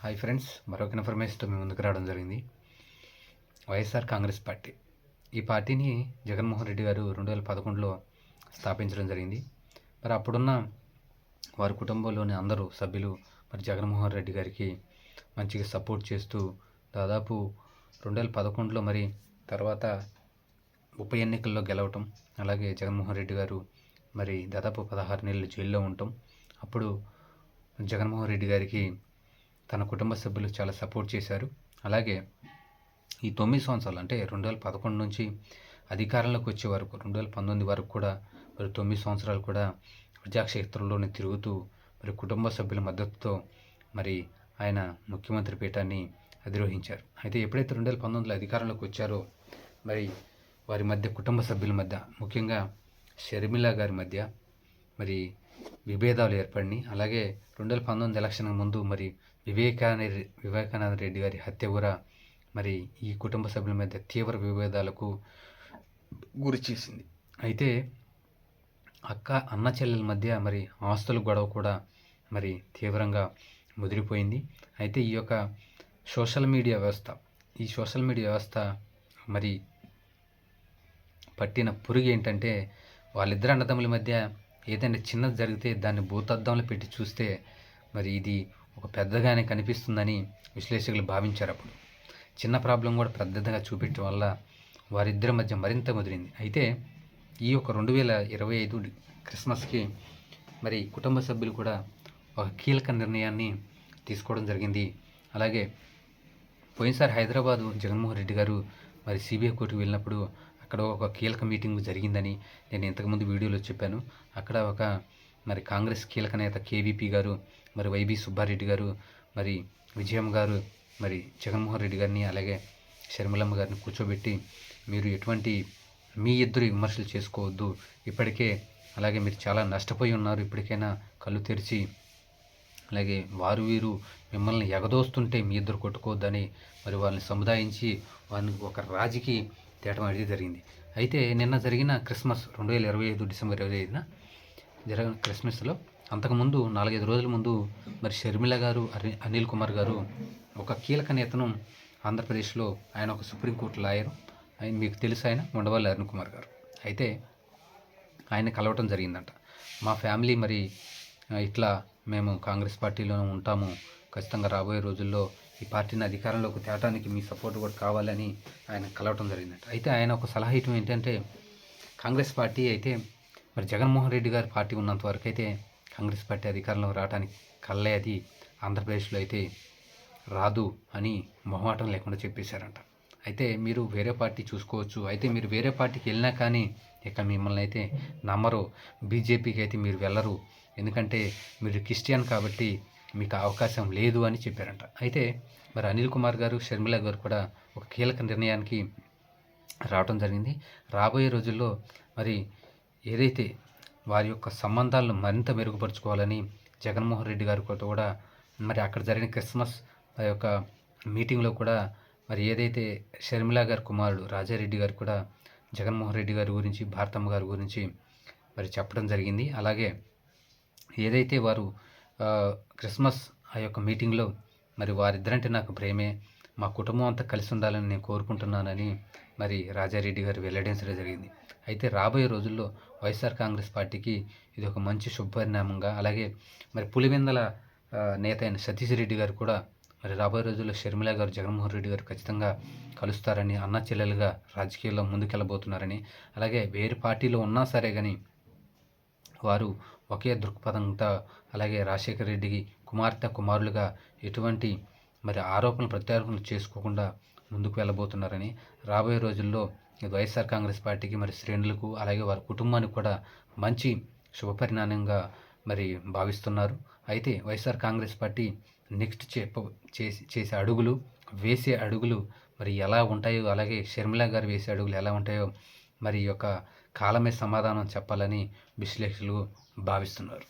Hi friends, మరొక ఇన్ఫర్మేషన్తో మేము ముందుకు రావడం జరిగింది. వైఎస్ఆర్ కాంగ్రెస్ పార్టీ ఈ పార్టీని జగన్మోహన్ రెడ్డి గారు 2011లో స్థాపించడం జరిగింది. మరి అప్పుడున్న వారి కుటుంబంలోని అందరూ సభ్యులు మరి జగన్మోహన్ రెడ్డి గారికి మంచిగా సపోర్ట్ చేస్తూ దాదాపు 2011లో మరి తర్వాత ఉప ఎన్నికల్లో గెలవటం, అలాగే జగన్మోహన్ రెడ్డి గారు మరి దాదాపు 16 నెలలు జైల్లో ఉండటం, అప్పుడు జగన్మోహన్ రెడ్డి గారికి తన కుటుంబ సభ్యులు చాలా సపోర్ట్ చేశారు. అలాగే ఈ 9 సంవత్సరాలు అంటే 2011 నుంచి అధికారంలోకి వచ్చే వరకు 2019 వరకు కూడా మరి 9 సంవత్సరాలు కూడా ప్రజాక్షేత్రంలోనే తిరుగుతూ మరి కుటుంబ సభ్యుల మద్దతుతో మరి ఆయన ముఖ్యమంత్రి పీఠాన్ని అధిరోహించారు. అయితే ఎప్పుడైతే 2019లో అధికారంలోకి వచ్చారో మరి వారి మధ్య కుటుంబ సభ్యుల మధ్య ముఖ్యంగా షర్మిల గారి మధ్య మరి విభేదాలు ఏర్పడినాయి. అలాగే 2019 ఎలక్షన్ ముందు మరి వివేకానంద రెడ్డి గారి హత్య కూడా మరి ఈ కుటుంబ సభ్యుల మధ్య తీవ్ర విభేదాలకు గురి చేసింది. అయితే అన్న చెల్లెల మధ్య మరి ఆస్తుల గొడవ కూడా మరి తీవ్రంగా ముదిరిపోయింది. అయితే ఈ సోషల్ మీడియా వ్యవస్థ మరి పట్టిన పురుగు ఏంటంటే, వాళ్ళిద్దరు అన్నదమ్ముల మధ్య ఏదైనా చిన్నది జరిగితే దాన్ని భూతద్దంలో పెట్టి చూస్తే మరి ఇది ఒక పెద్దగానే కనిపిస్తుందని విశ్లేషకులు భావించారు. అప్పుడు చిన్న ప్రాబ్లం కూడా పెద్దదిగా చూపెట్టడం వల్ల వారిద్దరి మధ్య మరింత ముదిరింది. అయితే ఈ 2025 క్రిస్మస్కి మరి కుటుంబ సభ్యులు కూడా ఒక కీలక నిర్ణయాన్ని తీసుకోవడం జరిగింది. అలాగే పోయినసారి హైదరాబాదు జగన్మోహన్ రెడ్డి గారు మరి సిబిఐ కోర్టుకు వెళ్ళినప్పుడు అక్కడ ఒక కీలక మీటింగ్ జరిగిందని నేను ఇంతకుముందు వీడియోలో చెప్పాను. అక్కడ మరి కాంగ్రెస్ కీలక నేత కేవీపీ గారు, మరి వైబీ సుబ్బారెడ్డి గారు, మరి విజయమ్మ గారు మరి జగన్మోహన్ రెడ్డి గారిని అలాగే షర్మిలమ్మ గారిని కూర్చోబెట్టి, మీరు ఎటువంటి మీ ఇద్దరు విమర్శలు చేసుకోవద్దు, ఇప్పటికే అలాగే మీరు చాలా నష్టపోయి ఉన్నారు, ఇప్పటికైనా కళ్ళు తెరిచి అలాగే వీరు మిమ్మల్ని ఎగదోస్తుంటే మీ ఇద్దరు కొట్టుకోవద్దని మరి వాళ్ళని సముదాయించి వారిని ఒక రాజీకి తేటం అనేది జరిగింది. అయితే నిన్న జరిగిన క్రిస్మస్ 2025 డిసెంబర్ 25న జరిగిన క్రిస్మస్లో అంతకుముందు 4-5 రోజుల ముందు మరి షర్మిల గారు, అనిల్ కుమార్ గారు ఒక కీలక నేతను ఆంధ్రప్రదేశ్లో, ఆయన ఒక సుప్రీంకోర్టు లాయరు, ఆయన మీకు తెలుసు, ఆయన ఉండవల్లి అరుణ్ కుమార్ గారు. అయితే ఆయన కలవటం జరిగిందంట. మా ఫ్యామిలీ మరి ఇట్లా మేము కాంగ్రెస్ పార్టీలోనే ఉంటాము, ఖచ్చితంగా రాబోయే రోజుల్లో ఈ పార్టీని అధికారంలోకి తేవడానికి మీ సపోర్ట్ కూడా కావాలని ఆయన కలవటం జరిగిందంట. అయితే ఆయన ఒక సలహా ఇవ్వటం ఏంటంటే, కాంగ్రెస్ పార్టీ అయితే మరి జగన్మోహన్ రెడ్డి గారి పార్టీ ఉన్నంత వరకు అయితే కాంగ్రెస్ పార్టీ అధికారంలోకి రావడానికి కళ్ళే అది, ఆంధ్రప్రదేశ్లో అయితే రాదు అని మొహమాటం లేకుండా చెప్పేశారంట. అయితే మీరు వేరే పార్టీ చూసుకోవచ్చు, అయితే మీరు వేరే పార్టీకి వెళ్ళినా కానీ ఇక మిమ్మల్ని అయితే నమ్మరు, బీజేపీకి అయితే మీరు వెళ్ళరు, ఎందుకంటే మీరు క్రిస్టియన్ కాబట్టి మీకు అవకాశం లేదు అని చెప్పారంట. అయితే మరి అనిల్ కుమార్ గారు, షర్మిల గారు కూడా ఒక కీలక నిర్ణయానికి రావడం జరిగింది. రాబోయే రోజుల్లో మరి ఏదైతే వారి యొక్క సంబంధాలను మరింత మెరుగుపరుచుకోవాలని జగన్మోహన్ రెడ్డి గారు కూడా మరి అక్కడ జరిగిన క్రిస్మస్ యొక్క మీటింగ్లో కూడా మరి ఏదైతే షర్మిల గారి కుమారుడు రాజారెడ్డి గారు కూడా జగన్మోహన్ రెడ్డి గారి గురించి, భారతమ్మ గారి గురించి మరి చెప్పడం జరిగింది. అలాగే ఏదైతే వారు క్రిస్మస్ ఆ యొక్క మీటింగ్లో మరి వారిద్దరంటే నాకు ప్రేమే, మా కుటుంబం అంతా కలిసి ఉండాలని నేను కోరుకుంటున్నానని మరి రాజారెడ్డి గారు వెల్లడించడం జరిగింది. అయితే రాబోయే రోజుల్లో వైఎస్ఆర్ కాంగ్రెస్ పార్టీకి ఇది ఒక మంచి శుభపరిణామంగా, అలాగే మరి పులివెందల నేత అయిన సతీష్ రెడ్డి గారు కూడా మరి రాబోయే రోజుల్లో షర్మిల గారు, జగన్మోహన్ రెడ్డి గారు ఖచ్చితంగా కలుస్తారని, అన్న చెల్లెలుగా రాజకీయాల్లో ముందుకెళ్ళబోతున్నారని, అలాగే వేరే పార్టీలో ఉన్నా సరే కానీ వారు ఒకే దృక్పథంతో, అలాగే రాజశేఖర రెడ్డికి కుమారులుగా ఎటువంటి మరి ఆరోపణలు ప్రత్యారోపణలు చేసుకోకుండా ముందుకు వెళ్ళబోతున్నారని, రాబోయే రోజుల్లో వైఎస్ఆర్ కాంగ్రెస్ పార్టీకి మరి శ్రేణులకు అలాగే వారి కుటుంబానికి కూడా మంచి శుభపరిణామంగా మరి భావిస్తున్నారు. అయితే వైఎస్ఆర్ కాంగ్రెస్ పార్టీ నెక్స్ట్ వేసే అడుగులు మరి ఎలా ఉంటాయో, అలాగే షర్మిల గారు వేసే అడుగులు ఎలా ఉంటాయో మరి ఈ యొక్క కాలమే సమాధానం చెప్పాలని విశ్లేషకులు భావిస్తున్నారు.